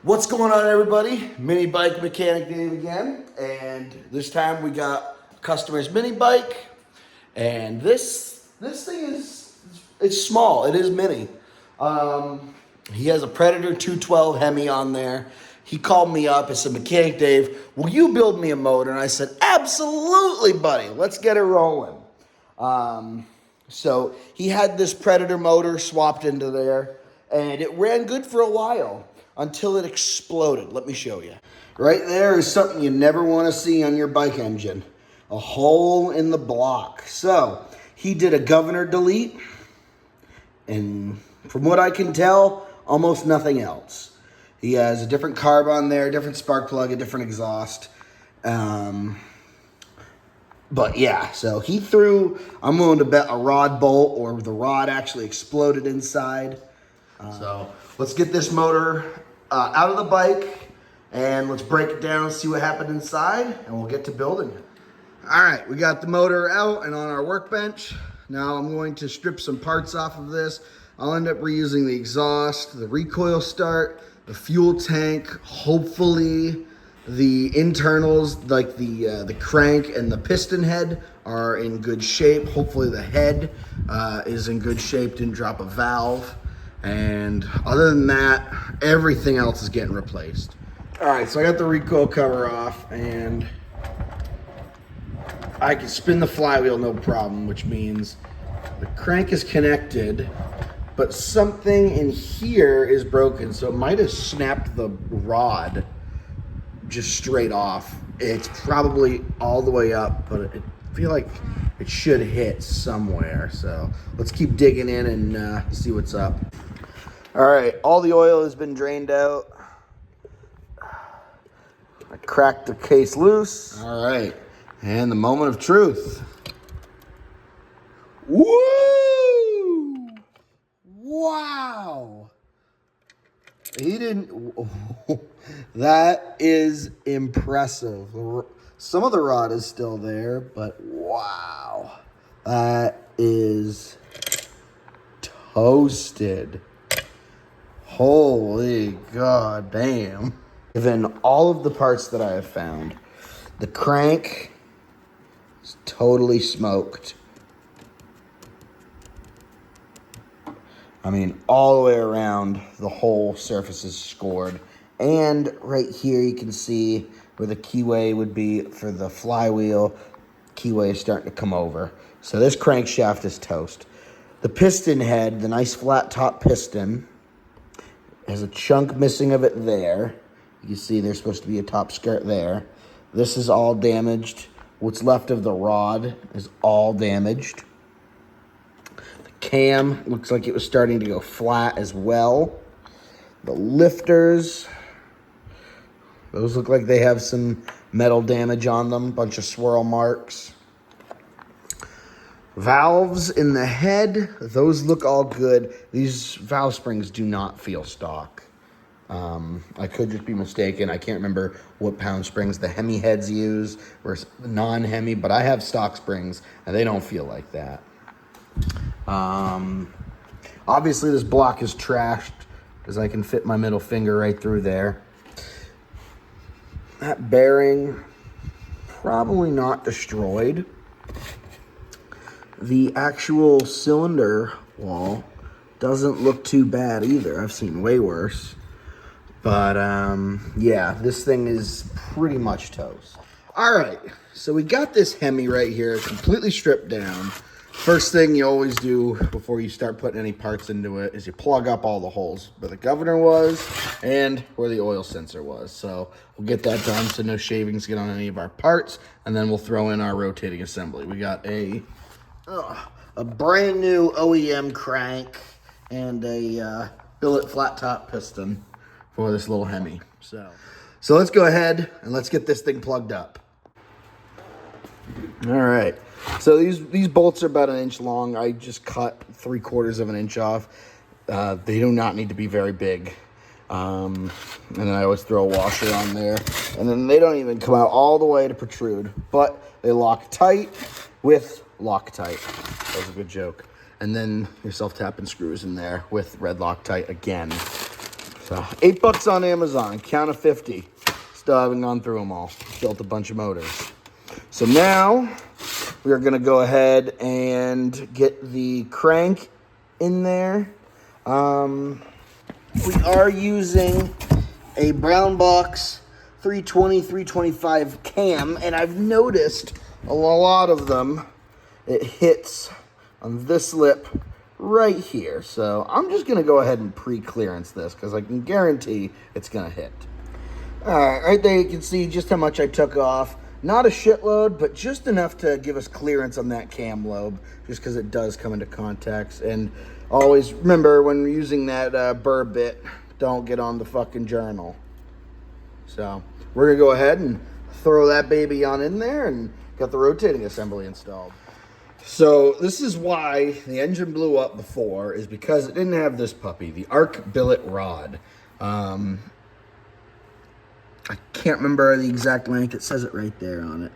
What's going on, everybody? Mini bike mechanic Dave again, and this time we got a customer's mini bike, and this thing it's small. It is mini. He has a Predator 212 HEMI on there. He called me up and said, "Mechanic Dave, will you build me a motor?" And I said, "Absolutely, buddy. Let's get it rolling." So he had this Predator motor swapped into there, and it ran good for a while until it exploded. Let me show you. Right there is something you never want to see on your bike engine. A hole in the block. So he did a governor delete, and from what I can tell, almost nothing else. He has a different carb on there, different spark plug, a different exhaust. But yeah, so he threw, I'm willing to bet, a rod bolt, or the rod actually exploded inside. So let's get this motor out of the bike, and let's break it down and see what happened inside, and we'll get to building it. All right, we got the motor out and on our workbench. Now I'm going to strip some parts off of this. I'll end up reusing the exhaust, the recoil start, the fuel tank, hopefully the internals, like the crank and the piston head, are in good shape. Hopefully the head is in good shape, didn't drop a valve. And other than that, everything else is getting replaced. All right, so I got the recoil cover off, and I can spin the flywheel no problem, which means the crank is connected, but something in here is broken, so it might have snapped the rod just straight off. It's probably all the way up, but I feel like it should hit somewhere. So let's keep digging in and see what's up. All right, all the oil has been drained out. I cracked the case loose. All right, and the moment of truth. Woo! Wow! He didn't. That is impressive. Some of the rod is still there, but wow. That is toasted. Holy god damn. Given all of the parts that I have found, the crank is totally smoked. I mean, all the way around, the whole surface is scored. And right here, you can see where the keyway would be for the flywheel. Keyway is starting to come over. So this crankshaft is toast. The piston head, the nice flat top piston, has a chunk missing of it there. You can see there's supposed to be a top skirt there. This is all damaged. What's left of the rod is all damaged. Cam looks like it was starting to go flat as well. The lifters, those look like they have some metal damage on them, bunch of swirl marks. Valves in the head, those look all good. These valve springs do not feel stock. I could just be mistaken. I can't remember what pound springs the HEMI heads use versus non-HEMI, but I have stock springs and they don't feel like that. Obviously this block is trashed because I can fit my middle finger right through there. That bearing, probably not destroyed. The actual cylinder wall doesn't look too bad either. I've seen way worse. But yeah, this thing is pretty much toast. All right, so we got this HEMI right here, completely stripped down. First thing you always do before you start putting any parts into it is you plug up all the holes where the governor was and where the oil sensor was. So we'll get that done so no shavings get on any of our parts, and then we'll throw in our rotating assembly. We got a brand new OEM crank and a billet flat top piston for this little HEMI. So let's go ahead and let's get this thing plugged up. All right. So these bolts are about 1 inch long. I just cut 3/4 of an inch off. They do not need to be very big. And then I always throw a washer on there. And then they don't even come out all the way to protrude. But they lock tight with Loctite. That was a good joke. And then your self-tapping screws in there with red Loctite again. So $8 on Amazon, count of 50. Still haven't gone through them all. Built a bunch of motors. So now we are gonna go ahead and get the crank in there. We are using a brown box 320, 325 cam, and I've noticed a lot of them, it hits on this lip right here. So I'm just gonna go ahead and pre-clearance this because I can guarantee it's gonna hit. All right, right there you can see just how much I took off. Not a shitload, but just enough to give us clearance on that cam lobe, just because it does come into contact. And always remember, when using that burr bit, don't get on the fucking journal. So we're gonna go ahead and throw that baby on in there and get the rotating assembly installed. So this is why the engine blew up before, is because it didn't have this puppy, the arc billet rod. I can't remember the exact length. It says it right there on it.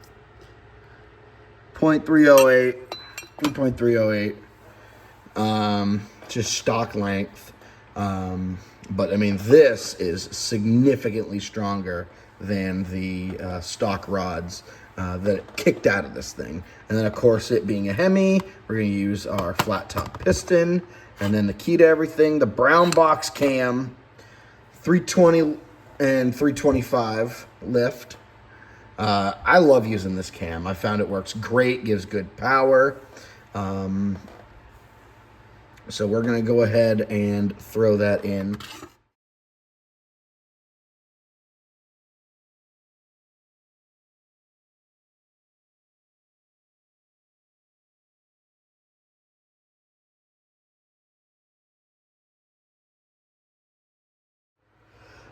0.308, 2.308, just stock length. But I mean, this is significantly stronger than the stock rods that kicked out of this thing. And then of course, it being a HEMI, we're gonna use our flat top piston, and then the key to everything, the brown box cam, 320 and 325 lift. I love using this cam. I found it works great, gives good power. So we're gonna go ahead and throw that in.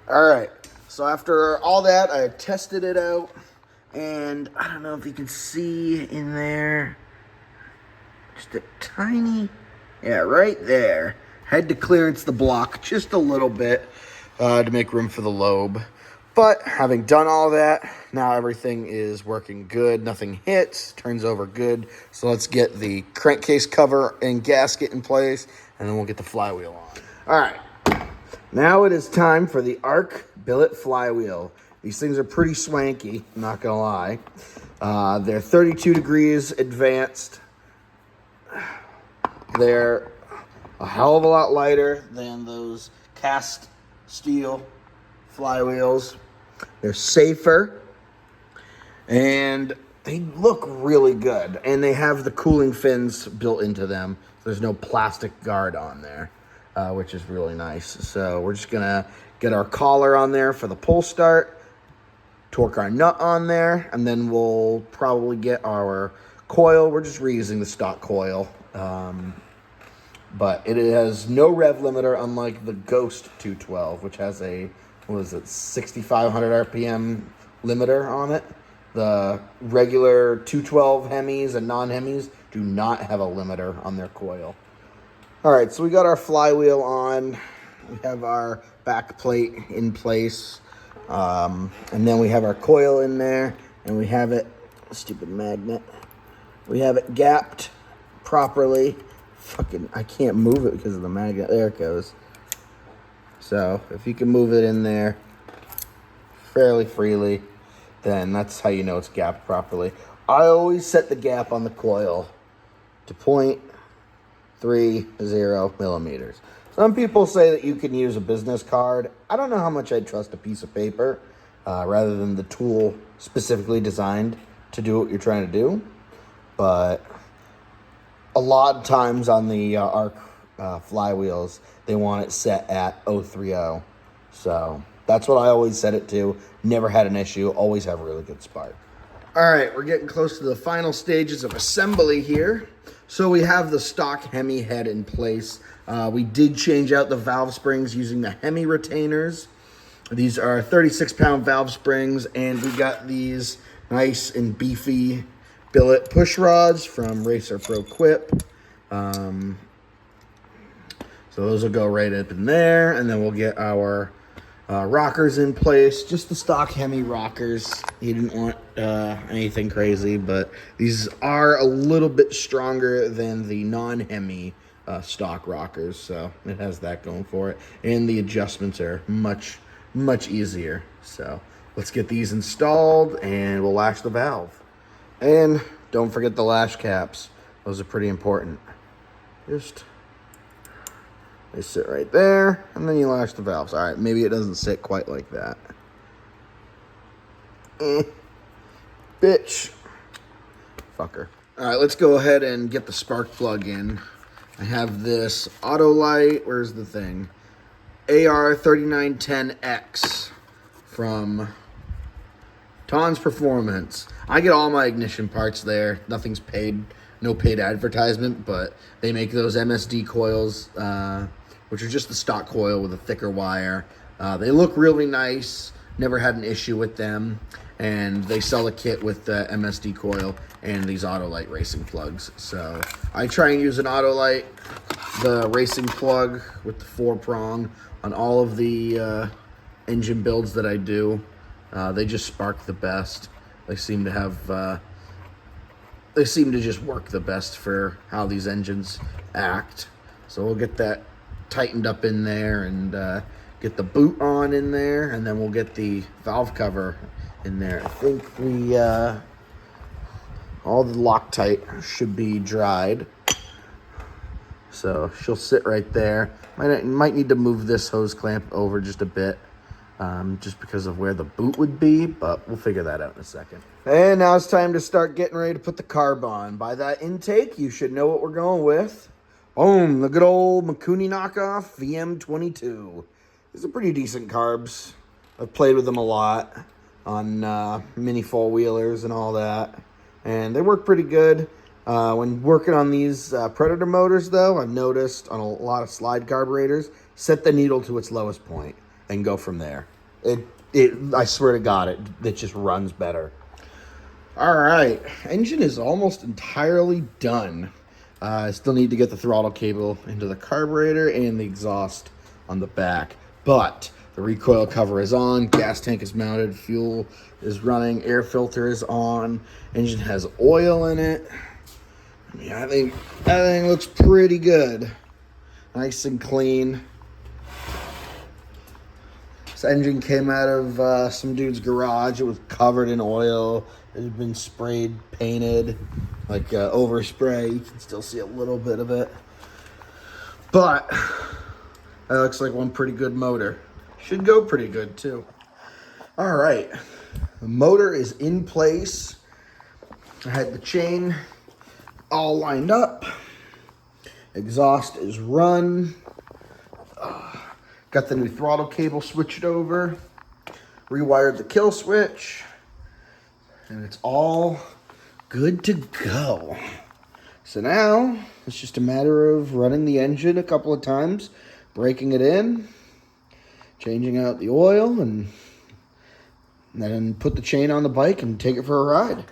All right, so after all that, I tested it out, and I don't know if you can see in there, just a tiny, yeah, right there. Had to clearance the block just a little bit to make room for the lobe. But having done all that, now everything is working good. Nothing hits, turns over good. So let's get the crankcase cover and gasket in place, and then we'll get the flywheel on. All right. Now it is time for the arc billet flywheel. These things are pretty swanky, I'm not gonna lie. They're 32 degrees advanced. They're a hell of a lot lighter than those cast steel flywheels. They're safer, and they look really good. And they have the cooling fins built into them. There's no plastic guard on there. Which is really nice. So we're just gonna get our collar on there for the pull start, torque our nut on there, and then we'll probably get our coil. We're just reusing the stock coil, but it has no rev limiter, unlike the Ghost 212, which has a, what is it, 6,500 RPM limiter on it. The regular 212 HEMIs and non-HEMIs do not have a limiter on their coil. All right, so we got our flywheel on. We have our back plate in place. And then we have our coil in there, and we have it, stupid magnet. We have it gapped properly. Fucking, I can't move it because of the magnet. There it goes. So if you can move it in there fairly freely, then that's how you know it's gapped properly. I always set the gap on the coil to 0.30 millimeters. Some people say that you can use a business card. I don't know how much I'd trust a piece of paper rather than the tool specifically designed to do what you're trying to do. But a lot of times on the arc flywheels, they want it set at 030. So that's what I always set it to. Never had an issue. Always have a really good spark. All right, we're getting close to the final stages of assembly here. So we have the stock HEMI head in place. We did change out the valve springs using the HEMI retainers. These are 36-pound valve springs, and we got these nice and beefy billet push rods from Racer Pro Quip. So those will go right up in there, and then we'll get our rockers in place, just the stock HEMI rockers. He didn't want anything crazy, but these are a little bit stronger than the non-HEMI stock rockers, so it has that going for it. And the adjustments are much easier. So let's get these installed and we'll lash the valve. And don't forget the lash caps. Those are pretty important. Just, they sit right there, and then you lash the valves. All right, maybe it doesn't sit quite like that. Bitch. Fucker. All right, let's go ahead and get the spark plug in. I have this Autolite, where's the thing? AR3910X from Ton's Performance. I get all my ignition parts there. Nothing's paid, no paid advertisement, but they make those MSD coils, which are just the stock coil with a thicker wire. They look really nice. Never had an issue with them. And they sell a kit with the MSD coil and these Autolite racing plugs. So I try and use an Autolite, the racing plug with the 4-prong on all of the engine builds that I do. They just spark the best. They seem to have, they seem to just work the best for how these engines act. So we'll get that tightened up in there and get the boot on in there, and then we'll get the valve cover in there. I think all the Loctite should be dried. So she'll sit right there. Might need to move this hose clamp over just a bit, just because of where the boot would be, but we'll figure that out in a second. And now it's time to start getting ready to put the carb on. By that intake, you should know what we're going with. Boom, the good old Mikuni knockoff VM22. These are pretty decent carbs. I've played with them a lot on mini four-wheelers and all that, and they work pretty good. When working on these Predator motors, though, I've noticed on a lot of slide carburetors, set the needle to its lowest point and go from there. I swear to God, it just runs better. All right, engine is almost entirely done. I still need to get the throttle cable into the carburetor and the exhaust on the back, but the recoil cover is on, gas tank is mounted, fuel is running, air filter is on, engine has oil in it. I mean, I think that thing looks pretty good. Nice and clean. This engine came out of some dude's garage. It was covered in oil. It had been sprayed, painted, like overspray. You can still see a little bit of it. But that looks like one pretty good motor. Should go pretty good too. All right, the motor is in place. I had the chain all lined up. Exhaust is run. Got the new throttle cable switched over. Rewired the kill switch. And it's all good to go. So now it's just a matter of running the engine a couple of times, breaking it in, changing out the oil, and then put the chain on the bike and take it for a ride.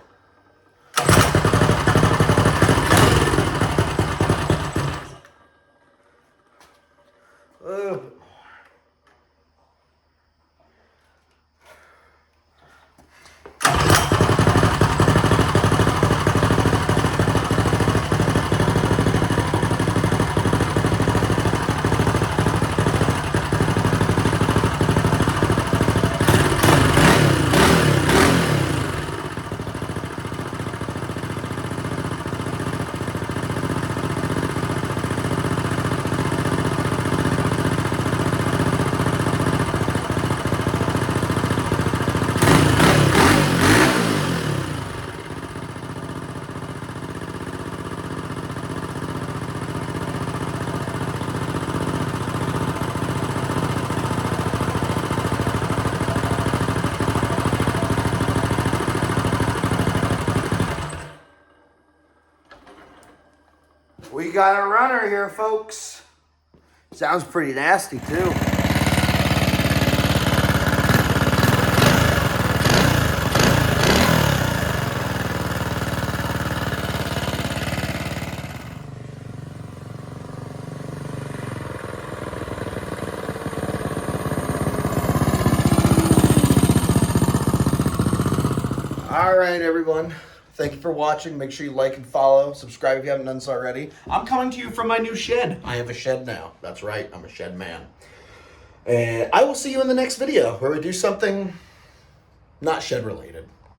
We got a runner here, folks. Sounds pretty nasty, too. All right, everyone. I Thank you for watching. Make sure you like and follow. Subscribe if you haven't done so already. I'm coming to you from my new shed. I have a shed now. That's right. I'm a shed man. And I will see you in the next video where we do something not shed related.